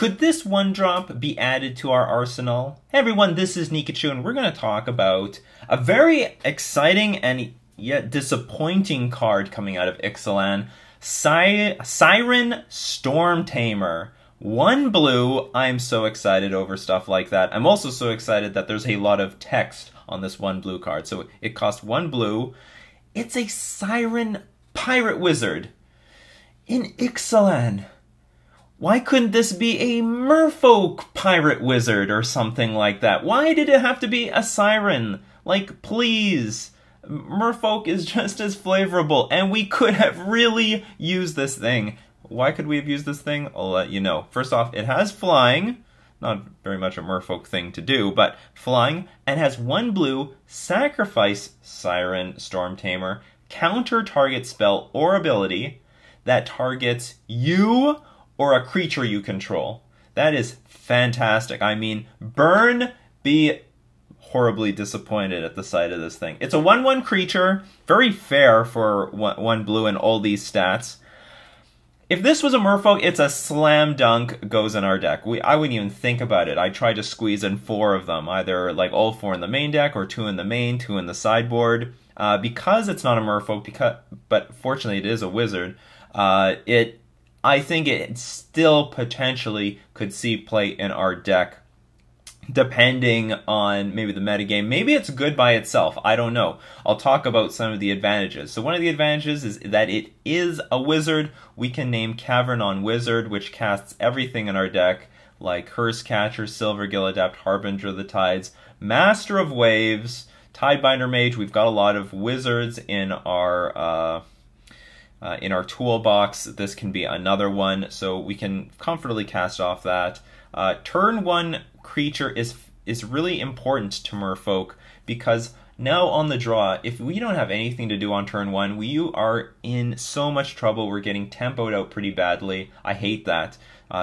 Could this one drop be added to our arsenal? Hey everyone, this is Nikachu, and we're going to talk about a very exciting and yet disappointing card coming out of Ixalan, Siren Stormtamer. 1 blue. I'm so excited over stuff like that. I'm also so excited that there's a lot of text on this 1 blue card. So it costs 1 blue. It's a Siren Pirate Wizard in Ixalan. Why couldn't this be a Merfolk Pirate Wizard or something like that? Why did it have to be a Siren? Like, please. Merfolk is just as flavorable, and we could have really used this thing. Why could we have used this thing? I'll let you know. First off, it has flying. Not very much a Merfolk thing to do, but flying, and has 1 blue, sacrifice Siren Stormtamer, counter target spell or ability that targets you or a creature you control. That is fantastic. I mean, burn, be horribly disappointed at the sight of this thing. It's a 1/1 creature, very fair for 1 blue and all these stats. If this was a Merfolk, it's a slam dunk, goes in our deck. I wouldn't even think about it. I tried to squeeze in 4 of them, either like all 4 in the main deck or 2 in the main, 2 in the sideboard. Because it's not a Merfolk, but fortunately it is a wizard, I think it still potentially could see play in our deck, depending on maybe the metagame. Maybe it's good by itself. I don't know. I'll talk about some of the advantages. So one of the advantages is that it is a wizard. We can name Cavern on Wizard, which casts everything in our deck, like Curse Catcher, Silvergill Adept, Harbinger of the Tides, Master of Waves, Tidebinder Mage. We've got a lot of wizards in our toolbox. This can be another one, so we can comfortably cast off that. Turn 1 creature is really important to Merfolk, because now on the draw, if we don't have anything to do on turn 1, we are in so much trouble. We're getting tempoed out pretty badly. I hate that.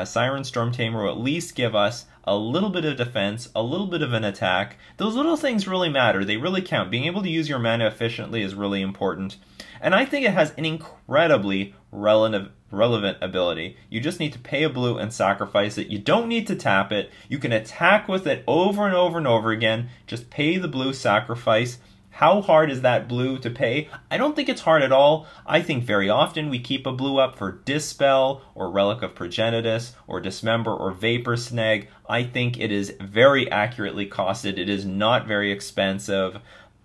Siren Stormtamer will at least give us a little bit of defense, a little bit of an attack. Those little things really matter. They really count. Being able to use your mana efficiently is really important. And I think it has an incredibly relevant ability. You just need to pay a blue and sacrifice it. You don't need to tap it. You can attack with it over and over and over again. Just pay the blue, sacrifice. How hard is that blue to pay? I don't think it's hard at all. I think very often we keep a blue up for Dispel or Relic of Progenitus or Dismember or Vapor Snag. I think it is very accurately costed. It is not very expensive.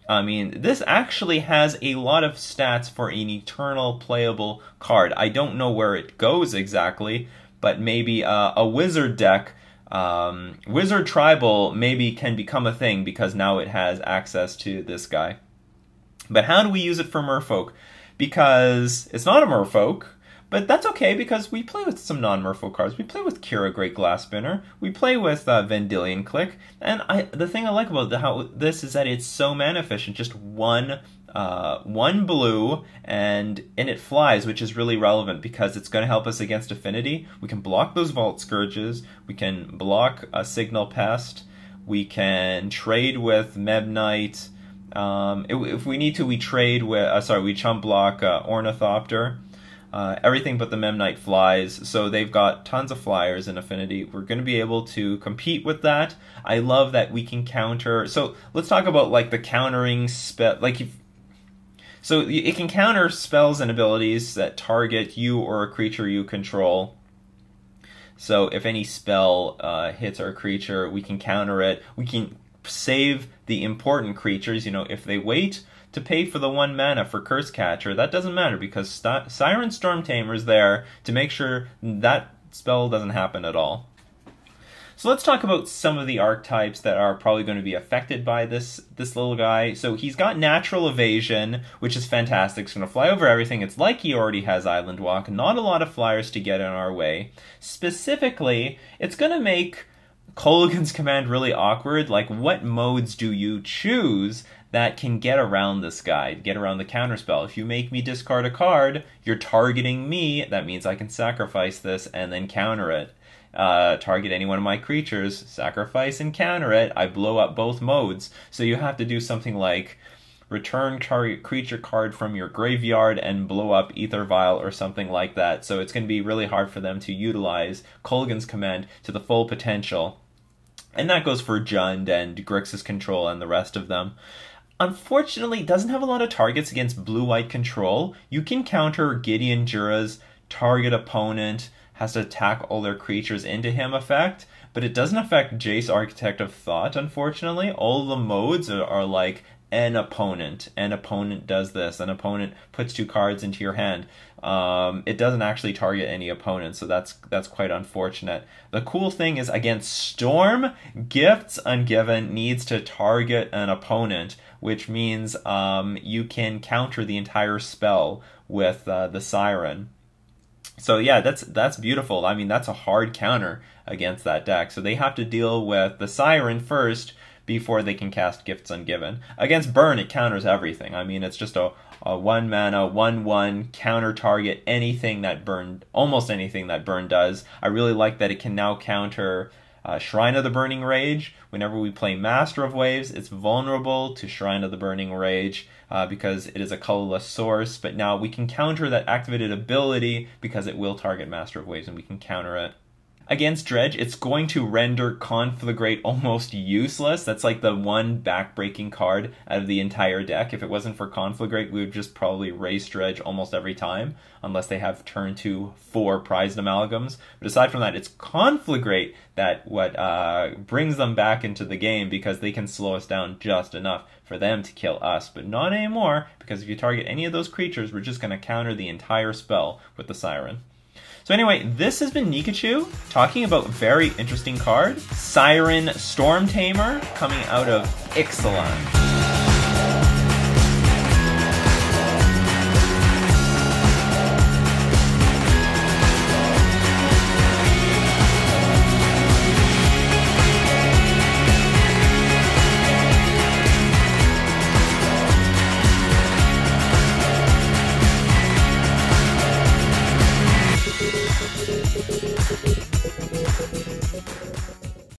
I mean, this actually has a lot of stats for an eternal playable card. I don't know where it goes exactly, but maybe a wizard deck, Wizard Tribal maybe can become a thing because now it has access to this guy. But how do we use it for Merfolk? Because it's not a Merfolk, but that's okay because we play with some non-Merfolk cards. We play with Kira, Great Glass Spinner. We play with Vendilion Click. And the thing I like about how this is that it's so mana efficient. Just one blue, and it flies, which is really relevant because it's going to help us against Affinity. We can block those Vault Scourges. We can block a Signal Pest. We can trade with Mebknight. If we need to, we trade with, we chump block Ornithopter. Everything but the Mebknight flies, so they've got tons of flyers in Affinity. We're going to be able to compete with that. I love that we can counter. So let's talk about like the countering spell. So it can counter spells and abilities that target you or a creature you control. So if any spell hits our creature, we can counter it. We can save the important creatures. You know, if they wait to pay for the 1 mana for Curse Catcher, that doesn't matter because Siren Stormtamer is there to make sure that spell doesn't happen at all. So let's talk about some of the archetypes that are probably going to be affected by this little guy. So he's got Natural Evasion, which is fantastic. It's going to fly over everything. It's like he already has Island Walk. Not a lot of flyers to get in our way. Specifically, it's going to make Kolaghan's Command really awkward. Like, what modes do you choose that can get around this guy, get around the counterspell? If you make me discard a card, you're targeting me. That means I can sacrifice this and then counter it. Target any one of my creatures, sacrifice and counter it. I blow up both modes. So you have to do something like return target creature card from your graveyard and blow up Ether Vial or something like that. So it's going to be really hard for them to utilize Kolaghan's Command to the full potential. And that goes for Jund and Grixis Control and the rest of them. Unfortunately, it doesn't have a lot of targets against blue-white control. You can counter Gideon Jura's target opponent has to attack all their creatures into him effect, but it doesn't affect Jace Architect of Thought, unfortunately. All the modes are like an opponent does this, an opponent puts 2 cards into your hand. It doesn't actually target any opponent, so that's quite unfortunate. The cool thing is against Storm, Gifts Ungiven needs to target an opponent, which means you can counter the entire spell with the Siren. So yeah, that's beautiful. I mean, that's a hard counter against that deck. So they have to deal with the Siren first before they can cast Gifts Ungiven. Against Burn, it counters everything. I mean, it's just a 1 mana, 1/1 counter target anything that Burn, almost anything that Burn does. I really like that it can now counter Shrine of the Burning Rage. Whenever we play Master of Waves, it's vulnerable to Shrine of the Burning Rage because it is a colorless source, but now we can counter that activated ability because it will target Master of Waves and we can counter it. Against Dredge, it's going to render Conflagrate almost useless. That's like the one backbreaking card out of the entire deck. If it wasn't for Conflagrate, we would just probably race Dredge almost every time, unless they have turn 2 4 prized amalgams. But aside from that, it's Conflagrate that brings them back into the game because they can slow us down just enough for them to kill us, but not anymore, because if you target any of those creatures, we're just going to counter the entire spell with the Siren. So anyway, this has been Nikachu talking about a very interesting card, Siren Stormtamer, coming out of Ixalan.